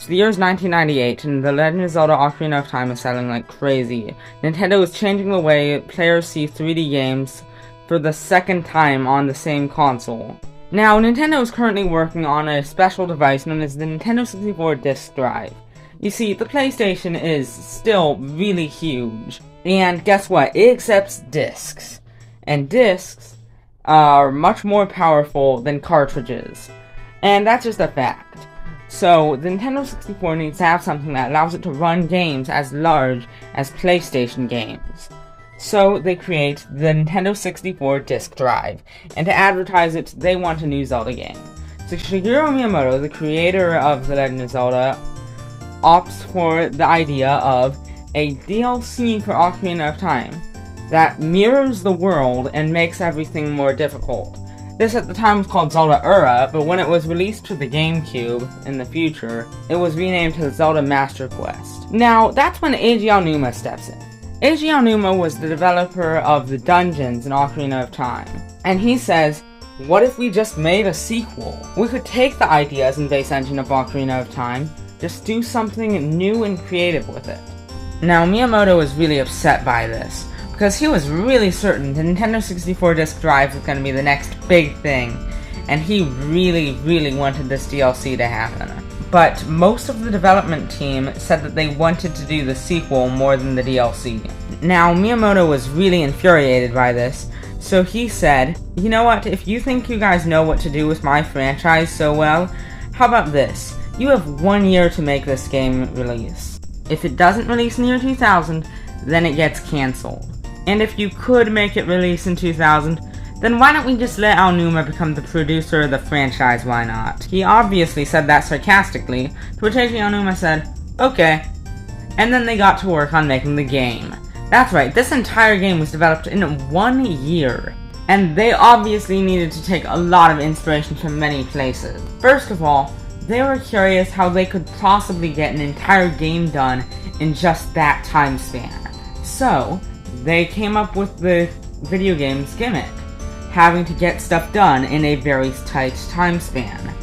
So the year is 1998, and The Legend of Zelda Ocarina of Time is selling like crazy. Nintendo is changing the way players see 3D games for the second time on the same console. Now, Nintendo is currently working on a special device known as the Nintendo 64 disk drive. You see, the PlayStation is still really huge, and guess what? It accepts discs. And discs are much more powerful than cartridges. And that's just a fact. So, the Nintendo 64 needs to have something that allows it to run games as large as PlayStation games. So, they create the Nintendo 64 disk drive, and to advertise it, they want a new Zelda game. So, Shigeru Miyamoto, the creator of The Legend of Zelda, opts for the idea of a DLC for Ocarina of Time that mirrors the world and makes everything more difficult. This at the time was called Zelda Ura, but when it was released to the GameCube in the future, it was renamed to Zelda Master Quest. Now, that's when Eiji Aonuma steps in. Eiji Aonuma was the developer of the dungeons in Ocarina of Time, and he says, what if we just made a sequel? We could take the ideas and base engine of Ocarina of Time, just do something new and creative with it. Now, Miyamoto was really upset by this, because he was really certain the Nintendo 64 disk drive was going to be the next big thing, and he really wanted this DLC to happen. But most of the development team said that they wanted to do the sequel more than the DLC. Now, Miyamoto was really infuriated by this, so he said, you know what, if you think you guys know what to do with my franchise so well, how about this? You have 1 year to make this game release. If it doesn't release in the year 2000, then it gets cancelled. And if you could make it release in 2000, then why don't we just let Aonuma become the producer of the franchise, why not? He obviously said that sarcastically, to which Eiji Aonuma said, okay. And then they got to work on making the game. That's right, this entire game was developed in 1 year. And they obviously needed to take a lot of inspiration from many places. First of all, they were curious how they could possibly get an entire game done in just that time span. So, they came up with the video game's gimmick, having to get stuff done in a very tight time span.